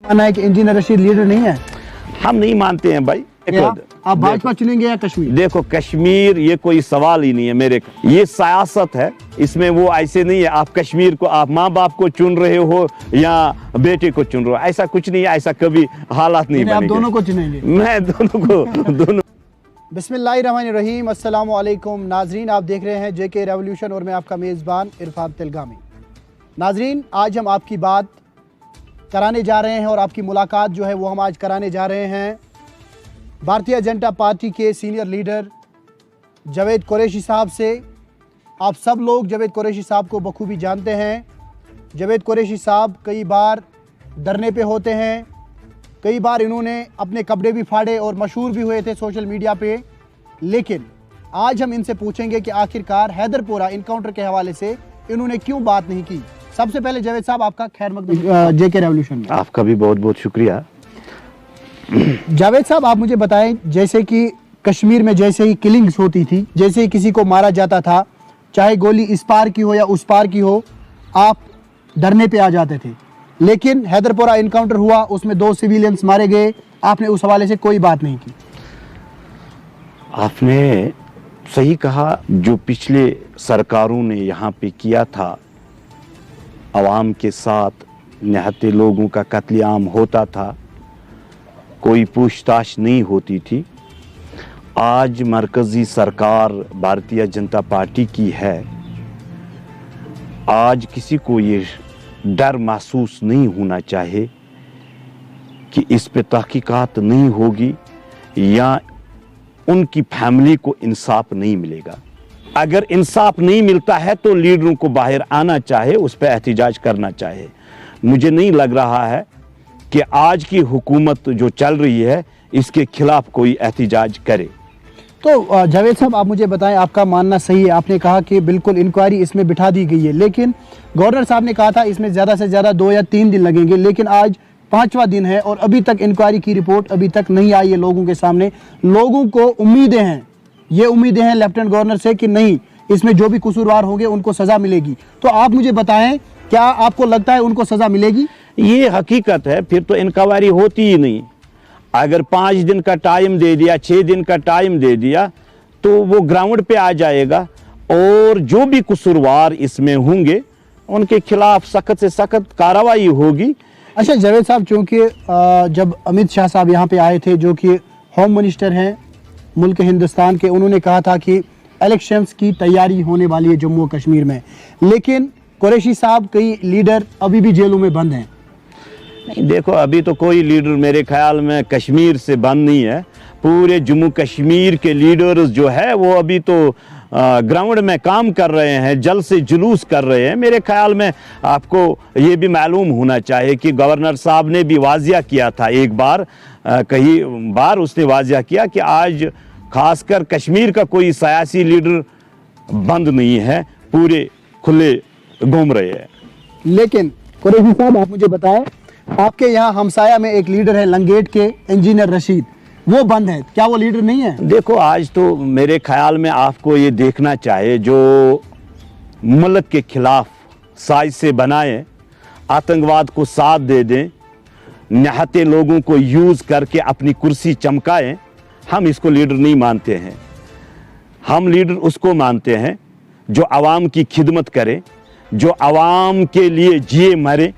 मानना है कि इंजीनियर रशीद लीडर नहीं है? हम नहीं मानते हैं भाई। आप भाजपा चुनेंगे या कश्मीर? देखो कश्मीर ये कोई सवाल ही नहीं है मेरे, ये सियासत है, इसमें वो ऐसे नहीं है आप कश्मीर को आप माँ बाप को चुन रहे हो या बेटे को चुन रहे हो, ऐसा कुछ नहीं है, ऐसा कभी हालात नहीं बनेंगे। आप दोनों को चुनेंगे? मैं दोनों बिस्मिल्लाहिर्रहमानिर्रहीम, अस्सलाम वालेकुम नाजरीन, आप देख रहे हैं जेके रेवोल्यूशन और मैं आपका मेज़बान इरफान तिलगामी। नाजरीन, आज हम आपकी बात कराने जा रहे हैं और आपकी मुलाकात जो है वो हम आज कराने जा रहे हैं भारतीय जनता पार्टी के सीनियर लीडर जावेद कुरैशी साहब से। आप सब लोग जावेद कुरैशी साहब को बखूबी जानते हैं। जावेद कुरैशी साहब कई बार धरने पे होते हैं, कई बार इन्होंने अपने कपड़े भी फाड़े और मशहूर भी हुए थे सोशल मीडिया पे। लेकिन आज हम इनसे पूछेंगे कि आखिरकार हैदरपुरा इनकाउंटर के हवाले से इन्होंने क्यों बात नहीं की। सबसे पहले जावेद साहब आपका खैर मकदम जेके रेवोल्यूशन में। आपका भी बहुत बहुत शुक्रिया। जावेद साहब, आप मुझे बताएं, जैसे कि कश्मीर में जैसे ही किलिंग्स होती थी, जैसे ही किसी को मारा जाता था, चाहे गोली इस पार की हो या उस पार की हो, आप धरने पे आ जाते थे। लेकिन हैदरपुरा इनकाउंटर हुआ, उसमें 2 सिविलियंस मारे गए, आपने उस हवाले से कोई बात नहीं की। आपने सही कहा, जो पिछले सरकारों ने यहाँ पे किया था, आवाम के साथ निहत्ते लोगों का कत्लेआम होता था, कोई पूछताछ नहीं होती थी। आज मरकजी सरकार भारतीय जनता पार्टी की है, आज किसी को ये डर महसूस नहीं होना चाहिए कि इस पे तहकीकात नहीं होगी या उनकी फैमिली को इंसाफ नहीं मिलेगा। अगर इंसाफ नहीं मिलता है तो लीडरों को बाहर आना चाहिए, उस पर एहतिजाज करना चाहिए। मुझे नहीं लग रहा है कि आज की हुकूमत जो चल रही है इसके खिलाफ कोई एहतिजाज करे। तो जावेद साहब, आप मुझे बताएं, आपका मानना सही है, आपने कहा कि बिल्कुल इंक्वायरी इसमें बिठा दी गई है, लेकिन गवर्नर साहब ने कहा था इसमें ज़्यादा से ज़्यादा 2 या 3 दिन लगेंगे, लेकिन आज 5वां दिन है और अभी तक इंक्वायरी की रिपोर्ट अभी तक नहीं आई है लोगों के सामने। लोगों को उम्मीदें हैं, ये उम्मीदें हैं लेफ्टिनेंट गवर्नर से कि नहीं, इसमें जो भी कसूरवार होंगे उनको सज़ा मिलेगी। तो आप मुझे बताएं, क्या आपको लगता है उनको सज़ा मिलेगी? ये हकीकत है, फिर तो इंक्वायरी होती ही नहीं। अगर 5 दिन का टाइम दे दिया, 6 दिन का टाइम दे दिया तो वो ग्राउंड पे आ जाएगा और जो भी कसूरवार इसमें होंगे उनके खिलाफ सख्त से सख्त कार्रवाई होगी। अच्छा जावेद साहब, चूँकि जब अमित शाह साहब यहाँ पे आए थे, जो कि होम मिनिस्टर हैं मुल्क हिंदुस्तान के, उन्होंने कहा था कि इलेक्शंस की तैयारी होने वाली है जम्मू और कश्मीर में, लेकिन कुरैशी साहब कई लीडर अभी भी जेलों में बंद हैं। नहीं, देखो अभी तो कोई लीडर मेरे ख्याल में कश्मीर से बंद नहीं है। पूरे जम्मू कश्मीर के लीडर्स जो है वो अभी तो ग्राउंड में काम कर रहे हैं, जल से जुलूस कर रहे हैं। मेरे ख्याल में आपको ये भी मालूम होना चाहिए कि गवर्नर साहब ने भी वाजिया किया था, एक बार कई बार उसने वाजिया किया कि आज खासकर कश्मीर का कोई सियासी लीडर बंद नहीं है, पूरे खुले घूम रहे हैं। लेकिन कुरैशी साहब, आप मुझे बताएं, आपके यहाँ हमसाया में एक लीडर है लंगेट के, इंजीनियर रशीद, वो बंद है, क्या वो लीडर नहीं है? देखो आज तो मेरे ख्याल में आपको ये देखना चाहिए, जो मुल्क के खिलाफ साजिशें बनाए, आतंकवाद को साथ दे दें, निहत्ते लोगों को यूज़ करके अपनी कुर्सी चमकाएं, हम इसको लीडर नहीं मानते हैं। हम लीडर उसको मानते हैं जो आवाम की खिदमत करे, जो आवाम के लिए जिए मरे,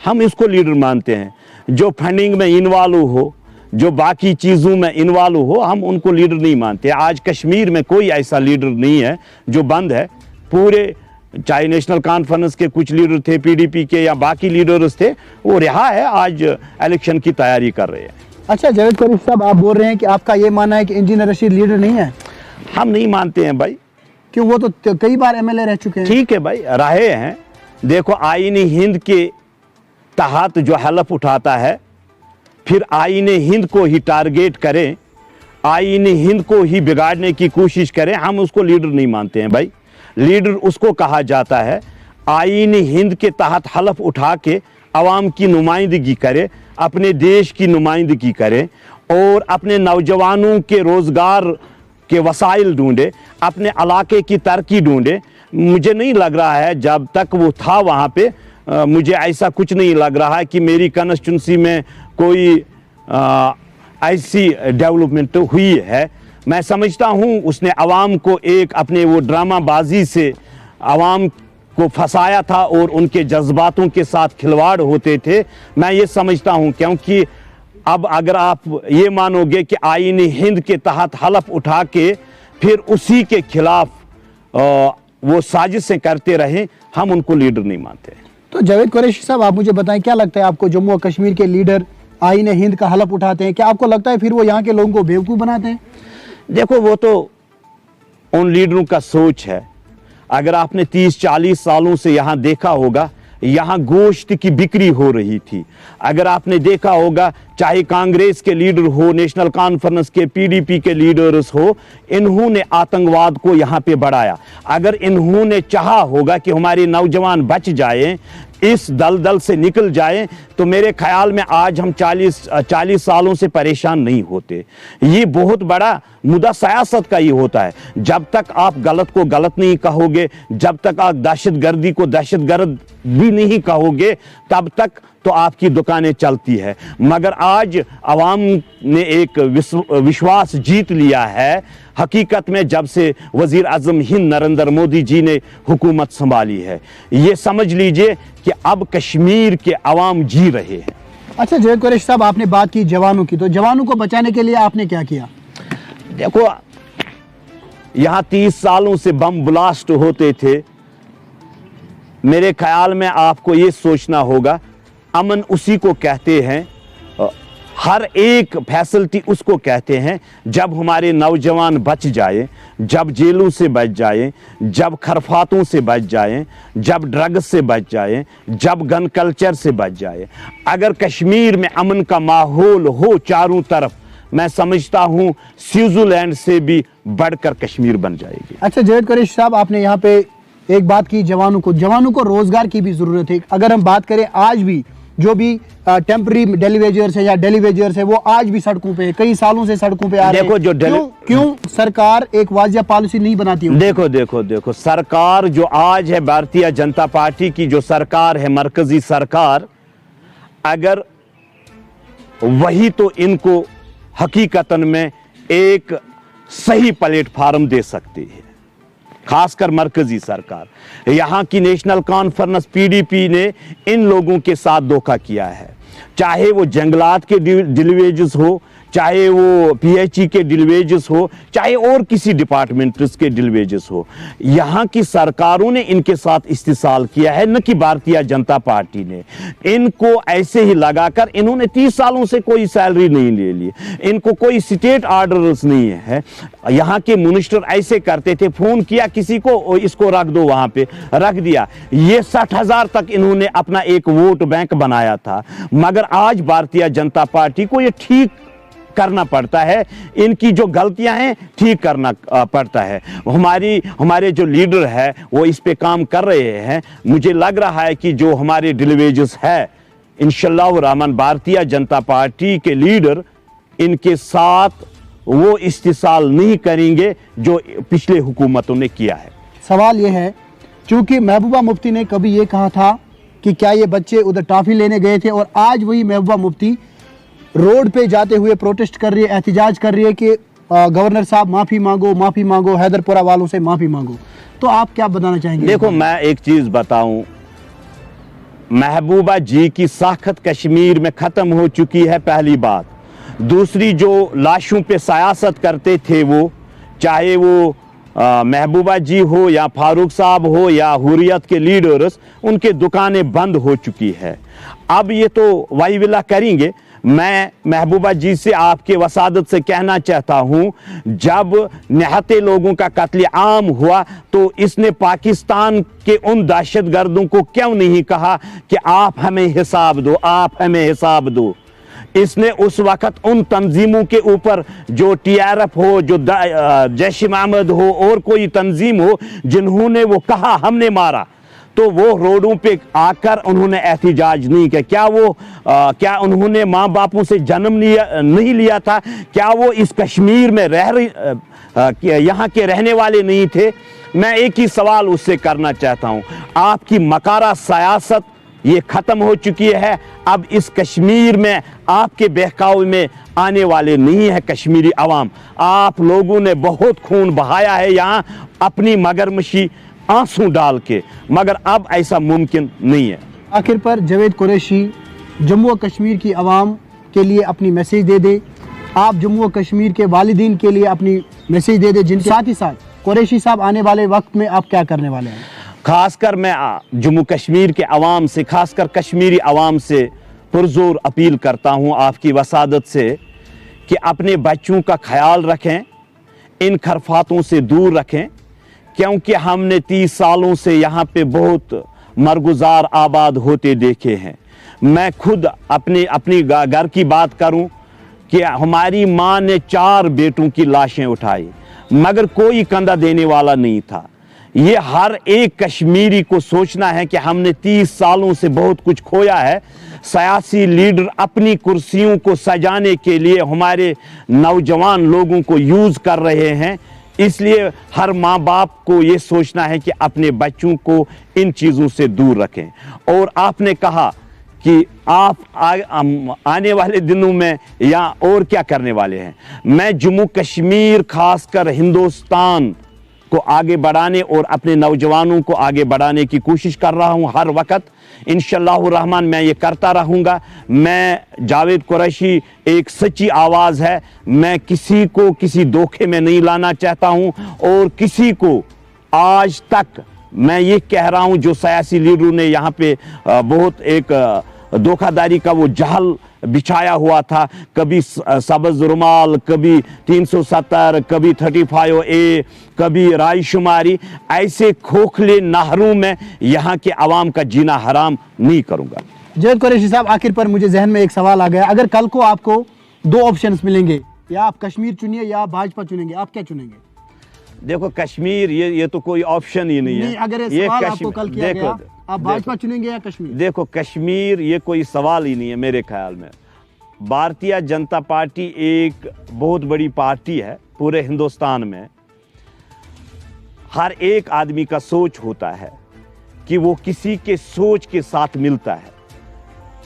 हम इसको लीडर मानते हैं। जो फंडिंग में इन्वॉल्व हो, जो बाकी चीज़ों में इन्वॉल्व हो, हम उनको लीडर नहीं मानते। आज कश्मीर में कोई ऐसा लीडर नहीं है जो बंद है। पूरे चाहे नेशनल कॉन्फ्रेंस के कुछ लीडर थे, पीडीपी के या बाकी लीडर्स थे, वो रिहा है, आज इलेक्शन की तैयारी कर रहे हैं। अच्छा जावेद कुरैशी साहब, आप बोल रहे हैं कि आपका ये मानना है कि इंजीनियर रशीद लीडर नहीं है? हम नहीं मानते हैं भाई। क्यों? वो तो कई बार एमएलए रह चुके हैं। ठीक है भाई, रहे हैं। देखो आईन हिंद के तहत जो हलफ उठाता है, फिर आईन हिंद को ही टारगेट करें, आईन हिंद को ही बिगाड़ने की कोशिश करें, हम उसको लीडर नहीं मानते हैं भाई। लीडर उसको कहा जाता है आईन हिंद के तहत हलफ उठा के आवाम की नुमाइंदगी करे, अपने देश की नुमाइंदगी करे और अपने नौजवानों के रोज़गार के वसाइल ढूंढे, अपने इलाके की तरक्की ढूंढे। मुझे नहीं लग रहा है जब तक वो था वहाँ पे मुझे ऐसा कुछ नहीं लग रहा है कि मेरी कंस्टिट्यूंसी में कोई ऐसी डेवलपमेंट हुई है। मैं समझता हूँ उसने आवाम को एक अपने वो ड्रामाबाजी से आवाम को फंसाया था और उनके जज्बातों के साथ खिलवाड़ होते थे। मैं ये समझता हूँ, क्योंकि अब अगर आप ये मानोगे कि आईन हिंद के तहत हलफ उठा के फिर उसी के खिलाफ वो साजिशें करते रहे, हम उनको लीडर नहीं मानते। तो जावेद कुरैशी साहब, आप मुझे बताएं, क्या लगता है आपको, जम्मू और कश्मीर के लीडर आईन हिंद का हलफ उठाते हैं, क्या आपको लगता है फिर वो यहाँ के लोगों को बेवकूफ़ बनाते हैं? देखो, वो तो उन लीडरों का सोच है। अगर आपने 30-40 सालों से यहाँ देखा होगा, यहाँ गोश्त की बिक्री हो रही थी। अगर आपने देखा होगा, चाहे कांग्रेस के लीडर हो, नेशनल कॉन्फ्रेंस के, पीडीपी के लीडर्स हो, इन्होंने आतंकवाद को यहाँ पे बढ़ाया। अगर इन्होंने चाहा होगा कि हमारे नौजवान बच जाएं, इस दलदल से निकल जाएं, तो मेरे ख्याल में आज हम 40 सालों से परेशान नहीं होते। ये बहुत बड़ा मुद्दा सियासत का ही होता है। जब तक आप गलत को गलत नहीं कहोगे, जब तक आप दहशतगर्दी को दहशतगर्द भी नहीं कहोगे, तब तक तो आपकी दुकानें चलती है। मगर आज आवाम ने एक विश्वास जीत लिया है। हकीकत में जब से वजीर आजम हिंद नरेंद्र मोदी जी ने हुकूमत संभाली है, ये समझ लीजिए कि अब कश्मीर के अवाम जी रहे हैं। अच्छा जावेद कुरैशी साहब, आपने बात की जवानों की, तो जवानों को बचाने के लिए आपने क्या किया? देखो, यहाँ 30 सालों से बम ब्लास्ट होते थे। मेरे ख्याल में आपको ये सोचना होगा, अमन उसी को कहते हैं, हर एक फैसिलिटी उसको कहते हैं जब हमारे नौजवान बच जाए, जब जेलों से बच जाए, जब खरफातों से बच जाए, जब ड्रग से बच जाए, जब गन कल्चर से बच जाए। अगर कश्मीर में अमन का माहौल हो चारों तरफ, मैं समझता हूं स्विट्जरलैंड से भी बढ़कर कश्मीर बन जाएगी। अच्छा जावेद कुरैशी साहब, आपने यहाँ पे एक बात की, जवानों को रोजगार की भी जरूरत है। अगर हम बात करें, आज भी जो भी टेम्पररी डेलीवेजर्स है या डेलीवेजर्स है, वो आज भी सड़कों पे है, कई सालों से सड़कों पे आ रहे हैं। देखो, जो क्यों सरकार एक वाजिया पॉलिसी नहीं बनाती है? देखो, सरकार जो आज है, भारतीय जनता पार्टी की जो सरकार है, मरकजी सरकार, अगर वही तो इनको हकीकतन में एक सही प्लेटफार्म दे सकती है, खासकर मरकजी सरकार। यहाँ की नेशनल कॉन्फ्रेंस पीडीपी ने इन लोगों के साथ धोखा किया है, चाहे वो जंगलात के डिलीवेजेस हो, चाहे वो पीएचई के डिलीवेजेस हो, चाहे और किसी डिपार्टमेंट्स के डिलीवेजेस हो। यहाँ की सरकारों ने इनके साथ इस्तेसाल किया है, न कि भारतीय जनता पार्टी ने। इनको ऐसे ही लगाकर, इन्होंने 30 सालों से कोई सैलरी नहीं ले ली, इनको कोई स्टेट ऑर्डर्स नहीं है। यहाँ के मिनिस्टर ऐसे करते थे, फोन किया किसी को, इसको रख दो, वहां पे रख दिया। ये 60,000 तक इन्होंने अपना एक वोट बैंक बनाया था। मगर आज भारतीय जनता पार्टी को ये ठीक करना पड़ता है, इनकी जो गलतियां हैं ठीक करना पड़ता है। हमारे जो लीडर है वो इस पे काम कर रहे हैं। मुझे लग रहा है कि जो हमारे डिलीवेजेस है, इंशाअल्लाह रहमान भारतीय जनता पार्टी के लीडर इनके साथ वो इस्तेसाल नहीं करेंगे जो पिछले हुकूमतों ने किया है। सवाल ये है, चूंकि महबूबा मुफ्ती ने कभी ये कहा था कि क्या ये बच्चे उधर टॉफी लेने गए थे, और आज वही महबूबा मुफ्ती रोड पे जाते हुए प्रोटेस्ट कर रही है, एहतिजाज कर रही है कि गवर्नर साहब माफ़ी मांगो, हैदरपुरा वालों से माफ़ी मांगो। तो आप क्या बताना चाहेंगे? देखो, मैं एक चीज़ बताऊं, महबूबा जी की साखत कश्मीर में ख़त्म हो चुकी है, पहली बात। दूसरी, जो लाशों पे सियासत करते थे वो, चाहे वो महबूबा जी हो या फारूक साहब हो या हुर्रियत के लीडर्स, उनके दुकानें बंद हो चुकी है। अब ये तो वाईविला करेंगे। मैं महबूबा जी से आपके वसादत से कहना चाहता हूं, जब निहत्ते लोगों का कत्ल आम हुआ तो इसने पाकिस्तान के उन दहशतगर्दों को क्यों नहीं कहा कि आप हमें हिसाब दो, आप हमें हिसाब दो। इसने उस वक्त उन तंजीमों के ऊपर, जो टीआरएफ हो, जो जैश ए मोहम्मद हो और कोई तंजीम हो, जिन्होंने वो कहा हमने मारा, तो वो रोडों पे आकर उन्होंने एहतिजाज नहीं किया। क्या उन्होंने माँ बापों से जन्म नहीं लिया था? क्या वो इस कश्मीर में यहाँ के रहने वाले नहीं थे? मैं एक ही सवाल उससे करना चाहता हूँ, आपकी मकारा सियासत ये ख़त्म हो चुकी है। अब इस कश्मीर में आपके बहकाव में आने वाले नहीं है कश्मीरी अवाम। आप लोगों ने बहुत खून बहाया है यहाँ अपनी मगरमच्छी आंसू डाल के, मगर अब ऐसा मुमकिन नहीं है। आखिर पर जावेद कुरैशी जम्मू और कश्मीर की आवाम के लिए अपनी मैसेज दे दे, आप जम्मू और कश्मीर के वालिदीन के लिए अपनी मैसेज दे दे, जिनके साथ ही साथ कुरैशी साहब आने वाले वक्त में आप क्या करने वाले हैं? खासकर मैं जम्मू कश्मीर के अवाम से, खासकर कश्मीरी अवाम से पुरजोर अपील करता हूं आपकी वसादत से कि अपने बच्चों का ख्याल रखें, इन खरफातों से दूर रखें, क्योंकि हमने 30 सालों से यहाँ पे बहुत मरगुजार आबाद होते देखे हैं। मैं खुद अपनी घर की बात करूं कि हमारी माँ ने 4 बेटों की लाशें उठाई, मगर कोई कंधा देने वाला नहीं था। ये हर एक कश्मीरी को सोचना है कि हमने 30 सालों से बहुत कुछ खोया है। सियासी लीडर अपनी कुर्सियों को सजाने के लिए हमारे नौजवान लोगों को यूज़ कर रहे हैं, इसलिए हर माँ बाप को ये सोचना है कि अपने बच्चों को इन चीज़ों से दूर रखें। और आपने कहा कि आप आने वाले दिनों में या और क्या करने वाले हैं। मैं जम्मू कश्मीर खासकर हिंदुस्तान को आगे बढ़ाने और अपने नौजवानों को आगे बढ़ाने की कोशिश कर रहा हूं हर वक्त। इंशाअल्लाह रहमान मैं ये करता रहूँगा। मैं जावेद कुरैशी एक सच्ची आवाज़ है, मैं किसी को किसी धोखे में नहीं लाना चाहता हूं, और किसी को आज तक मैं ये कह रहा हूं जो सियासी लीडरों ने यहाँ पे बहुत एक धोखाधड़ी का वो जाल बिछाया हुआ था, कभी सब्ज़ रुमाल, कभी 370, कभी 35A, कभी रायशुमारी, ऐसे खोखले नहरों में यहाँ के अवाम का जीना हराम नहीं करूँगा। जावेद कुरैशी साहब, आखिर पर मुझे जहन में एक सवाल आ गया, अगर कल को आपको 2 ऑप्शंस मिलेंगे, या आप कश्मीर चुनिए या भाजपा चुनेंगे, आप क्या चुनेंगे? देखो कश्मीर ये तो कोई ऑप्शन ही नहीं है। अगर ये सवाल आपको कल किया गया, आप भाजपा चुनेंगे या कश्मीर? देखो कश्मीर ये कोई सवाल ही नहीं है मेरे ख्याल में। भारतीय जनता पार्टी एक बहुत बड़ी पार्टी है पूरे हिंदुस्तान में। हर एक आदमी का सोच होता है कि वो किसी के सोच के साथ मिलता है।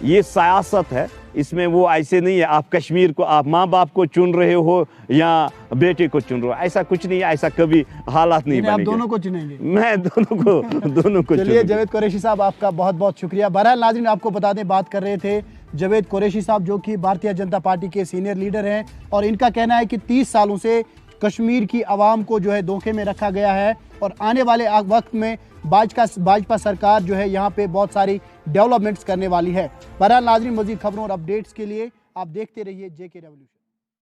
ये सियासत है, इसमें वो ऐसे नहीं है आप कश्मीर को आप माँ बाप को चुन रहे हो या बेटे को चुन रहे हो, ऐसा कुछ नहीं है, ऐसा कभी हालात नहीं बनेंगे। आप दोनों को चुनेंगे? मैं दोनों को चलिए जावेद कुरैशी साहब, आपका बहुत बहुत शुक्रिया। बहरहाल नाज़रीन, आपको बता दें, बात कर रहे थे जावेद कुरैशी साहब, जो कि भारतीय जनता पार्टी के सीनियर लीडर हैं, और इनका कहना है कि 30 सालों से कश्मीर की आवाम को जो है धोखे में रखा गया है, और आने वाले वक्त में भाजपा सरकार जो है यहाँ पे बहुत सारी डेवलपमेंट्स करने वाली है। बहरहाल नाज़रीन, मज़ीद खबरों और अपडेट्स के लिए आप देखते रहिए JK रेवोल्यूशन।